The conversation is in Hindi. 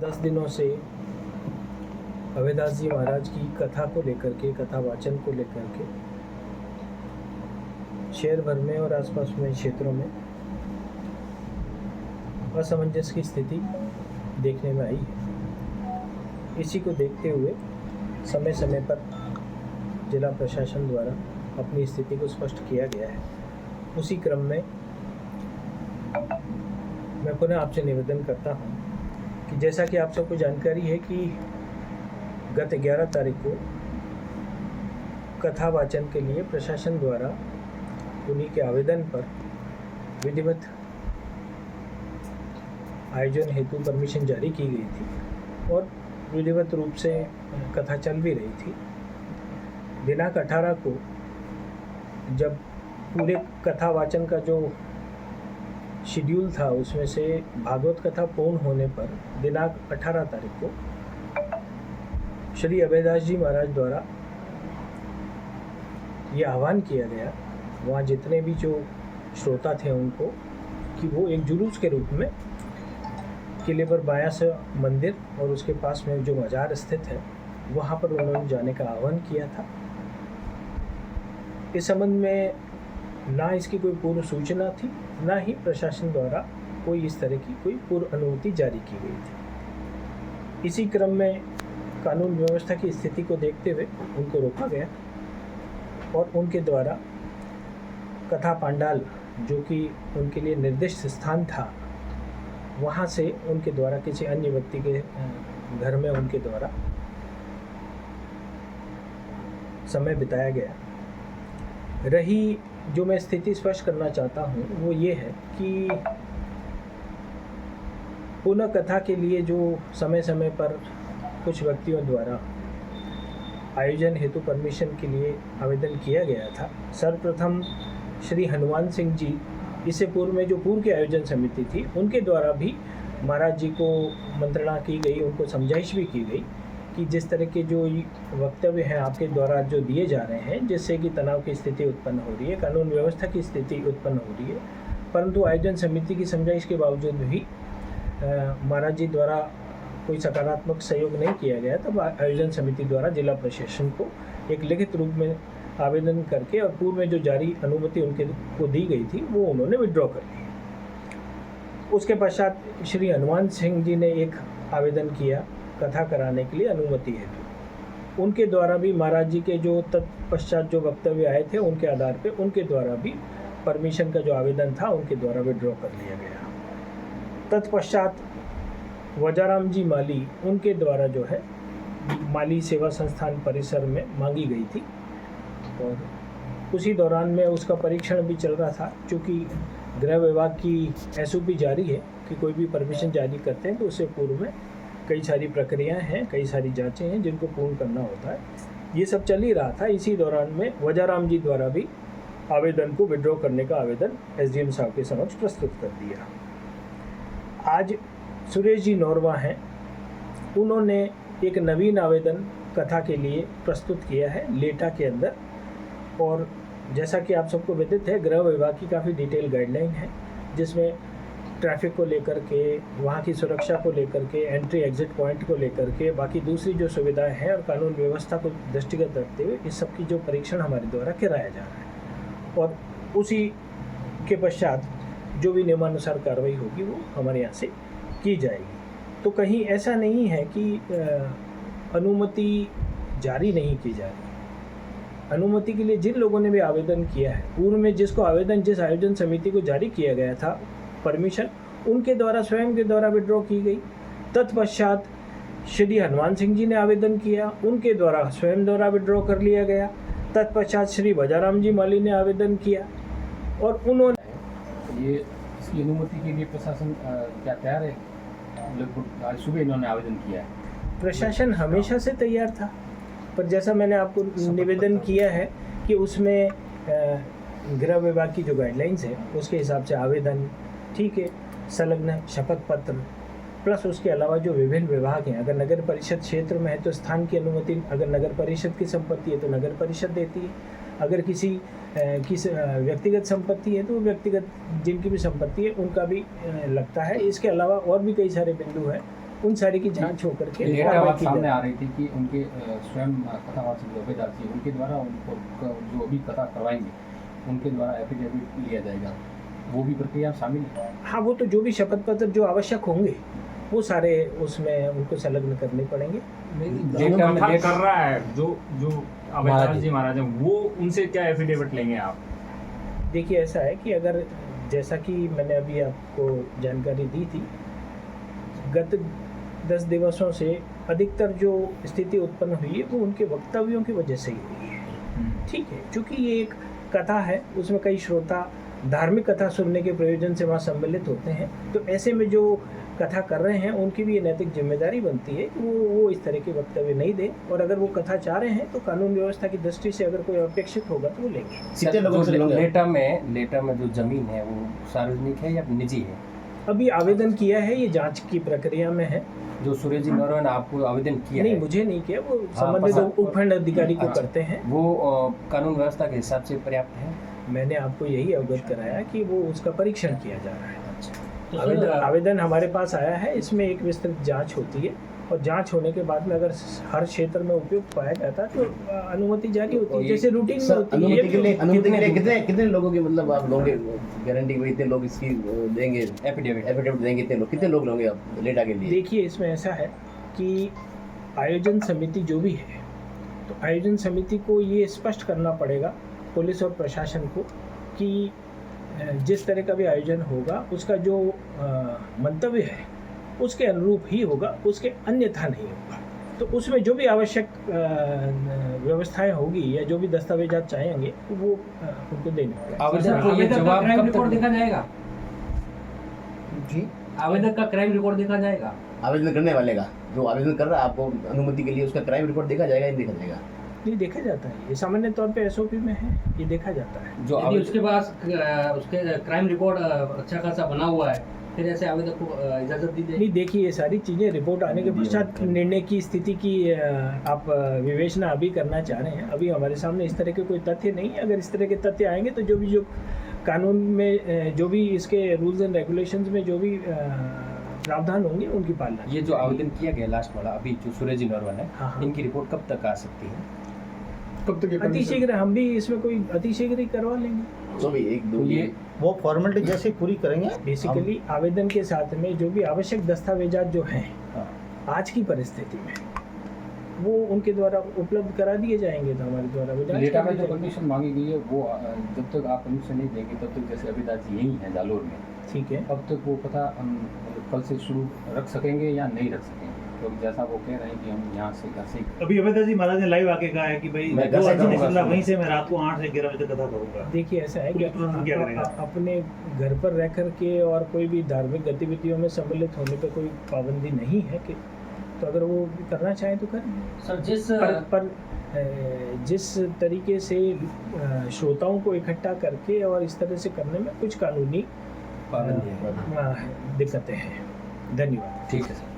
10 दिनों से अभयदास जी महाराज की कथा को लेकर के, कथा वाचन को लेकर के शहर भर में और आसपास में क्षेत्रों में असमंजस की स्थिति देखने में आई है। इसी को देखते हुए समय समय पर जिला प्रशासन द्वारा अपनी स्थिति को स्पष्ट किया गया है। उसी क्रम में मैं पुनः आपसे निवेदन करता हूं कि जैसा कि आप सबको जानकारी है कि गत 11 तारीख को कथा वाचन के लिए प्रशासन द्वारा उन्हीं के आवेदन पर विधिवत आयोजन हेतु परमिशन जारी की गई थी और विधिवत रूप से कथा चल भी रही थी। दिनांक 18 को जब पूरे कथा वाचन का जो शेड्यूल था उसमें से भागवत कथा पूर्ण होने पर दिनांक 18 तारीख को श्री अभयदास जी महाराज द्वारा ये आह्वान किया गया वहाँ जितने भी जो श्रोता थे उनको कि वो एक जुलूस के रूप में किले पर बायां से मंदिर और उसके पास में जो मजार स्थित है वहाँ पर उन्होंने जाने का आह्वान किया था। इस संबंध में ना इसकी कोई पूर्व सूचना थी, ना ही प्रशासन द्वारा कोई इस तरह की कोई पूर्व अनुमति जारी की गई थी। इसी क्रम में कानून व्यवस्था की स्थिति को देखते हुए उनको रोका गया और उनके द्वारा कथा पांडाल जो कि उनके लिए निर्दिष्ट स्थान था वहाँ से उनके द्वारा किसी अन्य व्यक्ति के घर में उनके द्वारा समय बिताया गया। रही जो मैं स्थिति स्पष्ट करना चाहता हूँ वो ये है कि पुनः कथा के लिए जो समय समय पर कुछ व्यक्तियों द्वारा आयोजन हेतु परमिशन के लिए आवेदन किया गया था। सर्वप्रथम श्री हनुमान सिंह जी, इससे पूर्व में जो पूर्व की आयोजन समिति थी उनके द्वारा भी महाराज जी को मंत्रणा की गई, उनको समझाइश भी की गई कि जिस तरह के जो वक्तव्य हैं आपके द्वारा जो दिए जा रहे हैं जिससे कि तनाव की स्थिति उत्पन्न हो रही है, कानून व्यवस्था की स्थिति उत्पन्न हो रही है, परंतु आयोजन समिति की समझाइश के बावजूद भी महाराज जी द्वारा कोई सकारात्मक सहयोग नहीं किया गया। तब आयोजन समिति द्वारा जिला प्रशासन को एक लिखित रूप में आवेदन करके और पूर्व में जो जारी अनुमति उनके को दी गई थी वो उन्होंने विड्रॉ कर ली। उसके पश्चात श्री हनुमान सिंह जी ने एक आवेदन किया कथा कराने के लिए अनुमति हेतु। उनके द्वारा भी महाराज जी के जो तत्पश्चात जो वक्तव्य आए थे उनके आधार पे उनके द्वारा भी परमिशन का जो आवेदन था उनके द्वारा विड्रॉ कर लिया गया। तत्पश्चात वजाराम जी माली, उनके द्वारा जो है माली सेवा संस्थान परिसर में मांगी गई थी और उसी दौरान में उसका परीक्षण भी चल रहा था। चूँकि गृह विभाग की SOP जारी है कि कोई भी परमिशन जारी करते हैं तो उससे पूर्व में कई सारी प्रक्रियाएं हैं, कई सारी जांचें हैं जिनको पूर्ण करना होता है। ये सब चल ही रहा था। इसी दौरान में वजाराम जी द्वारा भी आवेदन को विड्रॉ करने का आवेदन SDM साहब के समक्ष प्रस्तुत कर दिया। आज सुरेश जी नौरवा हैं, उन्होंने एक नवीन आवेदन कथा के लिए प्रस्तुत किया है लेटा के अंदर। और जैसा कि आप सबको विदित है, गृह विभाग की काफ़ी डिटेल गाइडलाइन है जिसमें ट्रैफिक को लेकर के, वहाँ की सुरक्षा को लेकर के, एंट्री एग्जिट पॉइंट को लेकर के, बाकी दूसरी जो सुविधाएं हैं और कानून व्यवस्था को दृष्टिगत रखते हुए इस सब की जो परीक्षण हमारे द्वारा कराया जा रहा है और उसी के पश्चात जो भी नियमानुसार कार्रवाई होगी वो हमारे यहाँ से की जाएगी। तो कहीं ऐसा नहीं है कि अनुमति जारी नहीं की जा रही। अनुमति के लिए जिन लोगों ने भी आवेदन किया है, पूर्व में जिसको आवेदन जिस आयोजन समिति को जारी किया गया था परमिशन, उनके द्वारा स्वयं के द्वारा विड्रॉ की गई। तत्पश्चात श्री हनुमान सिंह जी ने आवेदन किया, उनके द्वारा स्वयं द्वारा विड्रॉ कर लिया गया। तत्पश्चात श्री वजाराम जी माली ने आवेदन किया और उन्होंने ये इसकी अनुमति के लिए प्रशासन क्या तैयार है? लगभग आज सुबह इन्होंने आवेदन किया है। प्रशासन हमेशा से तैयार था, पर जैसा मैंने आपको निवेदन किया है कि उसमें गृह विभाग की जो गाइडलाइंस है उसके हिसाब से आवेदन ठीक है, संलग्न शपथ पत्र प्लस उसके अलावा जो विभिन्न विभाग हैं, अगर नगर परिषद क्षेत्र में है तो स्थान की अनुमति, अगर नगर परिषद की संपत्ति है तो नगर परिषद देती है, अगर किसी व्यक्तिगत संपत्ति है तो व्यक्तिगत जिनकी भी संपत्ति है उनका भी लगता है। इसके अलावा और भी कई सारे बिंदु हैं उन सारे की जांच होकर के ये कार्रवाई बात की सामने जाए। आ रही थी कि उनके स्वयं कथावाचक सूबेदार जी उनके द्वारा उनको जो भी कथा करवाएंगे उनके द्वारा एफिडेविट लिया जाएगा, वो भी प्रक्रिया शामिल है। हाँ, वो तो जो भी शपथ पत्र जो आवश्यक होंगे वो सारे उसमें उनको संलग्न करने पड़ेंगे। जो कथा कर रहा है जो अभयदास जी महाराज हैं, वो उनसे क्या एफिडेविट लेंगे आप? देखिए ऐसा है कि अगर जैसा कि मैंने अभी आपको जानकारी दी थी, गत 10 दिवसों से अधिकतर जो स्थिति उत्पन्न हुई है वो उनके वक्तव्यों की वजह से ही हुई है। ठीक है, क्योंकि ये एक कथा है, उसमें कई श्रोता धार्मिक कथा सुनने के प्रयोजन से वहाँ सम्मिलित होते हैं, तो ऐसे में जो कथा कर रहे हैं उनकी भी ये नैतिक जिम्मेदारी बनती है कि वो इस तरह के वक्तव्य नहीं दें, और अगर वो कथा चाह रहे हैं तो कानून व्यवस्था की दृष्टि से अगर कोई अपेक्षित होगा तो वो लेंगे। कितने लोगों से लोग लेटा में जो जमीन है वो सार्वजनिक है या निजी है? अभी आवेदन किया है, ये जांच की प्रक्रिया में है। जो सुरेश जी नौरवा ने आपको आवेदन किया नहीं, है, मुझे नहीं किया, वो हाँ, संबंधित उपखंड अधिकारी को अच्छा। करते हैं। वो कानून व्यवस्था के हिसाब से पर्याप्त है? मैंने आपको यही अवगत कराया कि वो उसका परीक्षण किया जा रहा है। अच्छा, आवेदन हमारे पास आया है, इसमें एक विस्तृत जांच होती है, और जांच होने के बाद में अगर हर क्षेत्र में उपयुक्त पाया जाता है तो अनुमति जारी होती है, जैसे रूटीन में सर, होती है। अनुमति के लिए कितने लोगों की मतलब आप लोगे गारंटी भाई इतने लोग इसकी देंगे, एफिडेविट देंगे, इतने लोग कितने लोग लोगे आप लेटा के लिए? देखिए इसमें ऐसा है कि आयोजन समिति जो भी है, तो आयोजन समिति को ये स्पष्ट करना पड़ेगा पुलिस और प्रशासन को कि जिस तरह का भी आयोजन होगा उसका जो मंतव्य है उसके अनुरूप ही होगा, उसके अन्यथा नहीं होगा। तो उसमें जो भी आवश्यक व्यवस्थाएं होगी या जो भी दस्तावेजात चाहेंगे वो उनको देने पड़ेंगे। आवेदन को ये जवाब कब तक देखा जाएगा? जी, आवेदक का क्राइम रिकॉर्ड देखा जाएगा? आवेदन करने वाले का, जो आवेदन कर रहा है आपको अनुमति के लिए, उसका क्राइम रिकॉर्ड देखा जाएगा या नहीं देखा जाएगा? नहीं, देखा जाता है, ये सामान्य तौर पे एसओपी में है, ये देखा जाता है। जो यदि आवेदन उसके पास उसके क्राइम रिकॉर्ड अच्छा खासा बना हुआ है, फिर ऐसे आवेदक को इजाजत दी जाएगी? नहीं, देखिए ये सारी चीज़ें रिपोर्ट आने के पश्चात निर्णय की स्थिति की आप विवेचना अभी करना चाह रहे हैं। अभी हमारे सामने इस तरह के कोई तथ्य नहीं है। अगर इस तरह के तथ्य आएंगे तो जो कानून में जो भी इसके रूल्स एंड रेगुलेशंस में जो भी प्रावधान होंगे उनकी पालना। ये जो आवेदन किया गया लास्ट वाला अभी जो सुरेश जी नौरवा ने, हाँ, हाँ। इनकी रिपोर्ट कब तक आ सकती है? कब तक ये अतिशीघ्र हम भी इसमें कोई अतिशीघ्र ही करवा लेंगे। तो भी एक दो तो ये वो फॉर्मेलिटी जैसे पूरी करेंगे। बेसिकली आवेदन के साथ में जो भी आवश्यक दस्तावेजात जो हैं हाँ। आज की परिस्थिति में वो उनके द्वारा उपलब्ध करा दिए जाएंगे, तो हमारे द्वारा वो जांच डेटा कर में ली जो जाएगी। कंडीशन मांगी गई है वो जब तक आप परमिशन नहीं देंगे तब तक, जैसे अभिदास जी यही हैं जालोर में, ठीक है। तब तक वो कथा हम कल से शुरू रख सकेंगे या नहीं रख सकेंगे? तो जैसा वो कह रहे हैं कि हम यहाँ से घर से अभी अभयदास जी महाराज ने लाइव आके कहा है कि भाई मैं जो घर से आयोजन करूंगा, चल रहा है, वहीं से मैं रात को 8 से 11 बजे तक कथा करूंगा। देखिए ऐसा है कि पुलिस प्रशासन क्या करेगा? अपने घर पर रह कर के और कोई भी धार्मिक गतिविधियों में सम्मिलित होने पर कोई पाबंदी नहीं है कि, तो अगर वो करना चाहें तो करें। सर जिस पर जिस तरीके से श्रोताओं को इकट्ठा करके और इस तरह से करने में कुछ कानूनी पाबंदी है? दिक्कतें हैं। धन्यवाद। ठीक है सर।